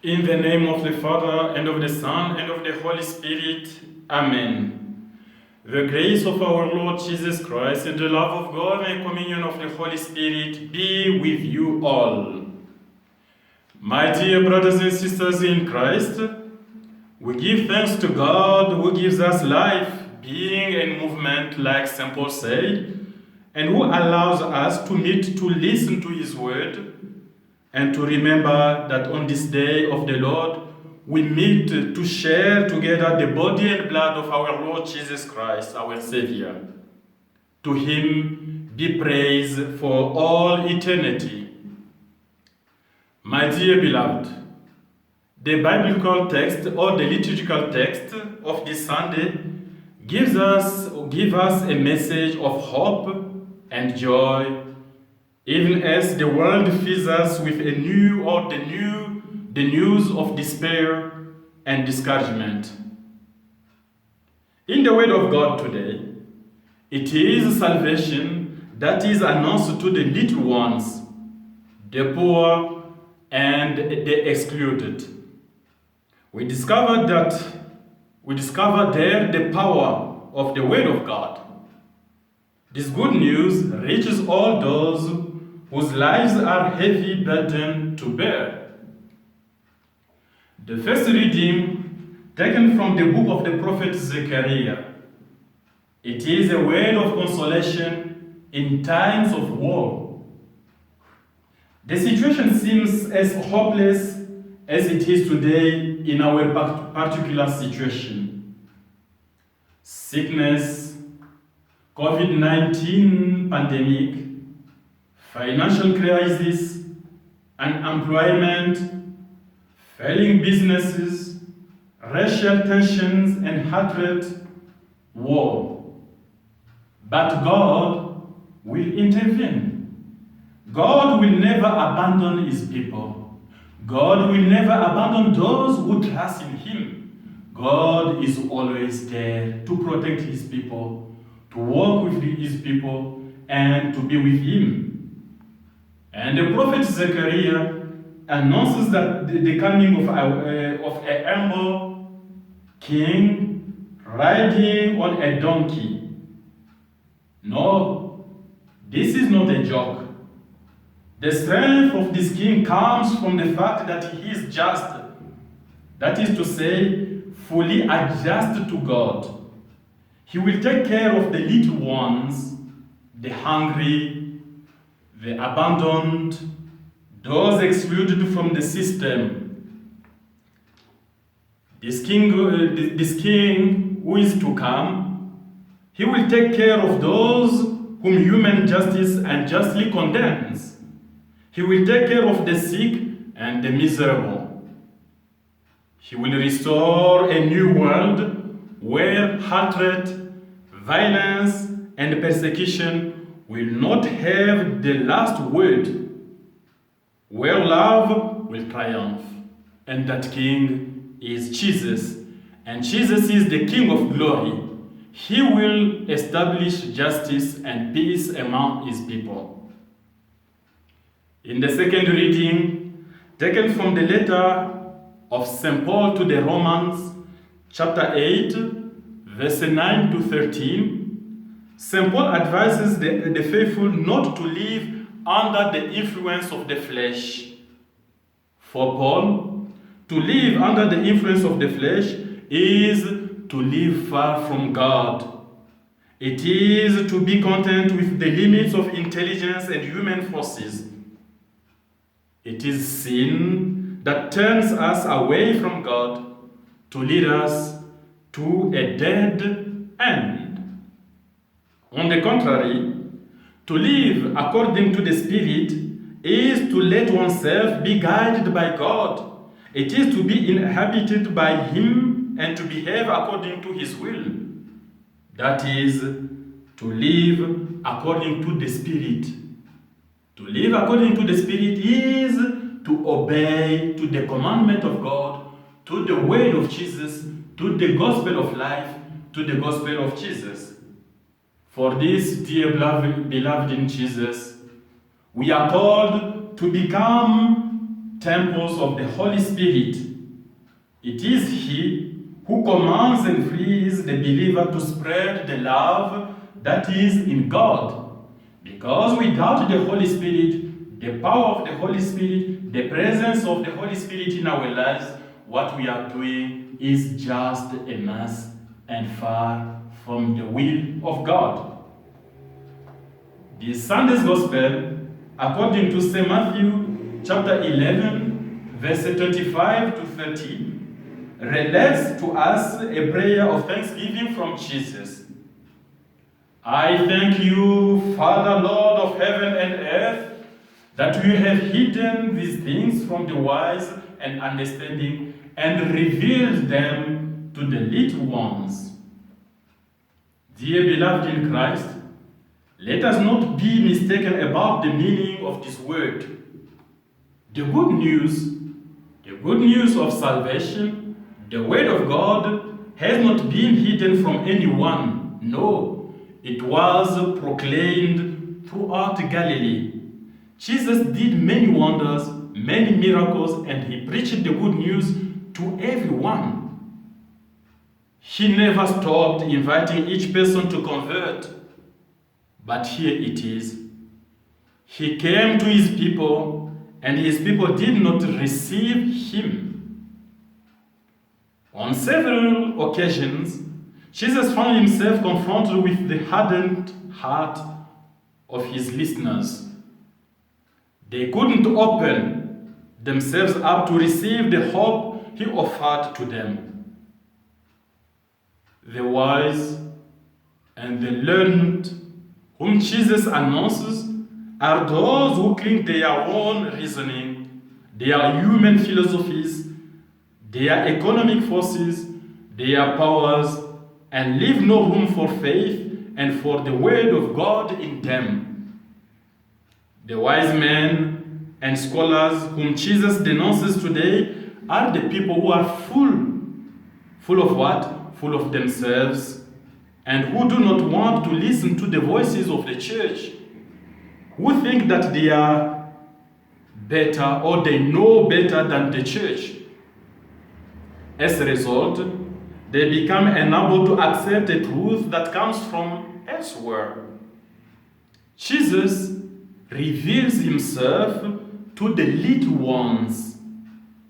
In the name of the Father, and of the Son, and of the Holy Spirit. Amen. The grace of our Lord Jesus Christ, and the love of God, and communion of the Holy Spirit be with you all. My dear brothers and sisters in Christ, we give thanks to God who gives us life, being, and movement, like St. Paul said, and who allows us to meet to listen to his word, and to remember that on this day of the Lord, we meet to share together the body and blood of our Lord Jesus Christ, our Savior. To him be praise for all eternity. My dear beloved, the biblical text or the liturgical text of this Sunday give us a message of hope and joy, even as the world fills us with the news of despair and discouragement. In the Word of God today, it is salvation that is announced to the little ones, the poor, and the excluded. We discover there the power of the Word of God. This good news reaches all those whose lives are heavy burden to bear. The first reading, taken from the book of the prophet Zechariah. It is a word of consolation in times of war. The situation seems as hopeless as it is today in our particular situation. Sickness, COVID-19 pandemic, financial crisis, unemployment, failing businesses, racial tensions and hatred, war. But God will intervene. God will never abandon his people. God will never abandon those who trust in him. God is always there to protect his people, to walk with his people, and to be with him. And the prophet Zechariah announces that the coming of a humble king riding on a donkey. No, this is not a joke. The strength of this king comes from the fact that he is just, that is to say, fully adjusted to God. He will take care of the little ones, the hungry, the abandoned, those excluded from the system. This king who is to come, he will take care of those whom human justice unjustly condemns. He will take care of the sick and the miserable. He will restore a new world where hatred, violence, and persecution will not have the last word, where love will triumph. And that king is Jesus. And Jesus is the King of glory. He will establish justice and peace among his people. In the second reading, taken from the letter of St. Paul to the Romans, chapter 8, verse 9 to 13, St. Paul advises the faithful not to live under the influence of the flesh. For Paul, to live under the influence of the flesh is to live far from God. It is to be content with the limits of intelligence and human forces. It is sin that turns us away from God to lead us to a dead end. On the contrary, to live according to the Spirit is to let oneself be guided by God. It is to be inhabited by him and to behave according to his will. That is, to live according to the Spirit. To live according to the Spirit is to obey to the commandment of God, to the word of Jesus, to the gospel of life, to the gospel of Jesus. For this, dear beloved in Jesus, we are called to become temples of the Holy Spirit. It is He who commands and frees the believer to spread the love that is in God. Because without the Holy Spirit, the power of the Holy Spirit, the presence of the Holy Spirit in our lives, what we are doing is just a mess and far from the will of God. The Sunday's Gospel, according to St. Matthew chapter 11, verse 25 to 30, relates to us a prayer of thanksgiving from Jesus. I thank you, Father, Lord of heaven and earth, that you have hidden these things from the wise and understanding and revealed them to the little ones. Dear beloved in Christ, let us not be mistaken about the meaning of this word. The good news of salvation, the word of God, has not been hidden from anyone. No, it was proclaimed throughout Galilee. Jesus did many wonders, many miracles, and he preached the good news to everyone. He never stopped inviting each person to convert. But here it is. He came to his people, and his people did not receive him. On several occasions, Jesus found himself confronted with the hardened heart of his listeners. They couldn't open themselves up to receive the hope he offered to them. The wise and the learned whom Jesus announces are those who cling their own reasoning, their human philosophies, their economic forces, their powers, and leave no room for faith and for the word of God in them. The wise men and scholars whom Jesus denounces today are the people who are full of what? Full of themselves, and who do not want to listen to the voices of the church, who think that they are better or they know better than the church. As a result, they become unable to accept a truth that comes from elsewhere. Jesus reveals himself to the little ones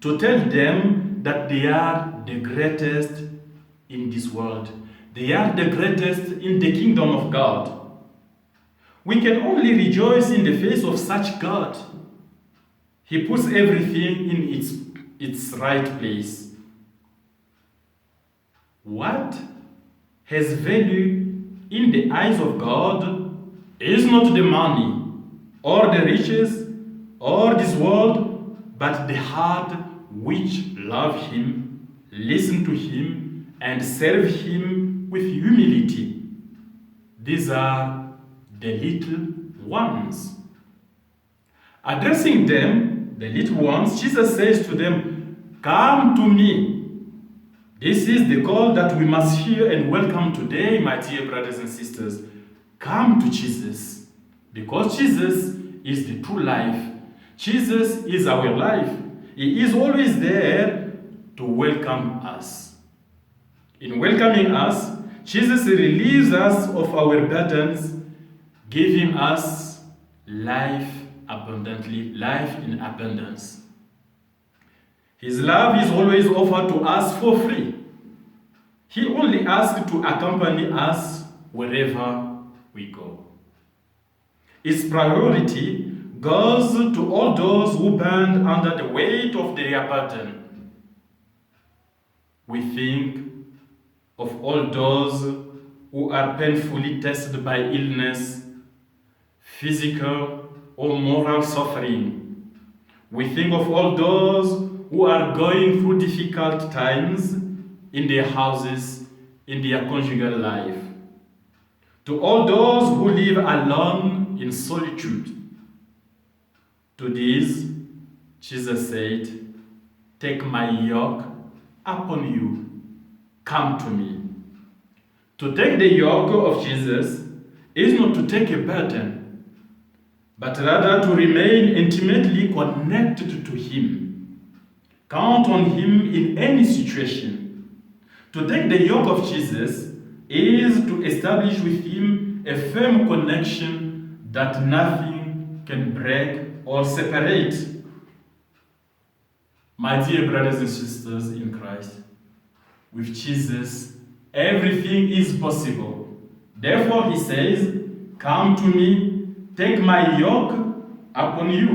to tell them that they are the greatest in this world. They are the greatest in the kingdom of God. We can only rejoice in the face of such God. He puts everything in its right place. What has value in the eyes of God is not the money or the riches or this world, but the heart which love him, listen to him, and serve him with humility. These are the little ones. Addressing them, the little ones, Jesus says to them, "Come to me." This is the call that we must hear and welcome today, my dear brothers and sisters. Come to Jesus, because Jesus is the true life. Jesus is our life. He is always there to welcome us. In welcoming us, Jesus relieves us of our burdens, giving us life abundantly, life in abundance. His love is always offered to us for free. He only asks to accompany us wherever we go. His priority goes to all those who bend under the weight of their burden. We think of all those who are painfully tested by illness, physical or moral suffering. We think of all those who are going through difficult times in their houses, in their conjugal life. To all those who live alone in solitude. To these, Jesus said, "Take my yoke upon you. Come to me." To take the yoke of Jesus is not to take a burden, but rather to remain intimately connected to Him. Count on Him in any situation. To take the yoke of Jesus is to establish with Him a firm connection that nothing can break or separate. My dear brothers and sisters in Christ, with Jesus, everything is possible. Therefore, He says, "Come to me, take my yoke upon you."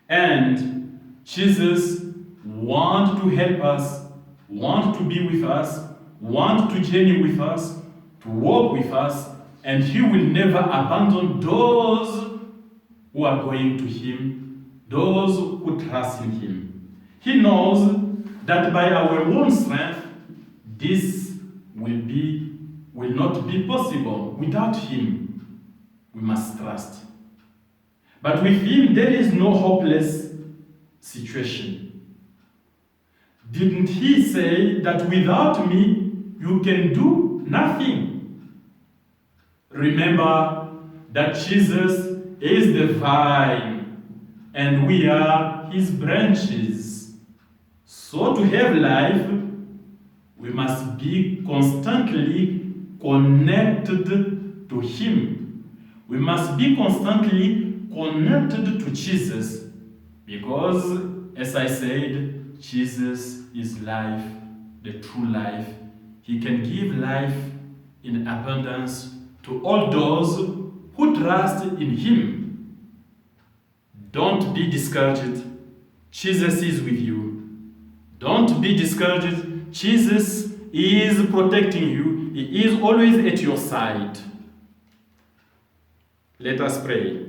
And Jesus wants to help us, wants to be with us, wants to journey with us, to walk with us, and He will never abandon those who are going to Him, those who trust in Him. He knows that by our own strength, this will not be possible. Without Him, we must trust. But with Him, there is no hopeless situation. Didn't He say that without me, you can do nothing? Remember that Jesus is the vine, and we are His branches. So to have life, we must be constantly connected to Him. We must be constantly connected to Jesus, because, as I said, Jesus is life, the true life. He can give life in abundance to all those who trust in Him. Don't be discouraged. Jesus is with you. Don't be discouraged. Jesus is protecting you. He is always at your side. Let us pray.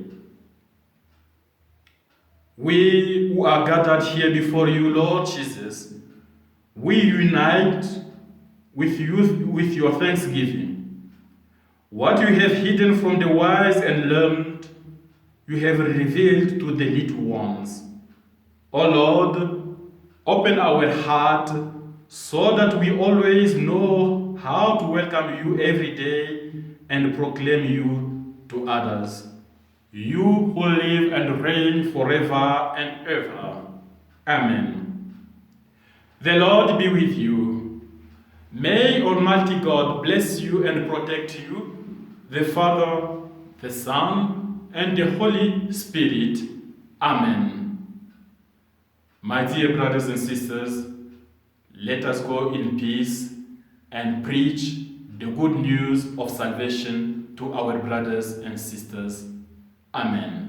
We who are gathered here before you, Lord Jesus, we unite with you with your thanksgiving. What you have hidden from the wise and learned, you have revealed to the little ones. O Lord, open our heart so that we always know how to welcome you every day and proclaim you to others. You who live and reign forever and ever. Amen. The Lord be with you. May Almighty God bless you and protect you, the Father, the Son, and the Holy Spirit. Amen. My dear brothers and sisters, let us go in peace and preach the good news of salvation to our brothers and sisters. Amen.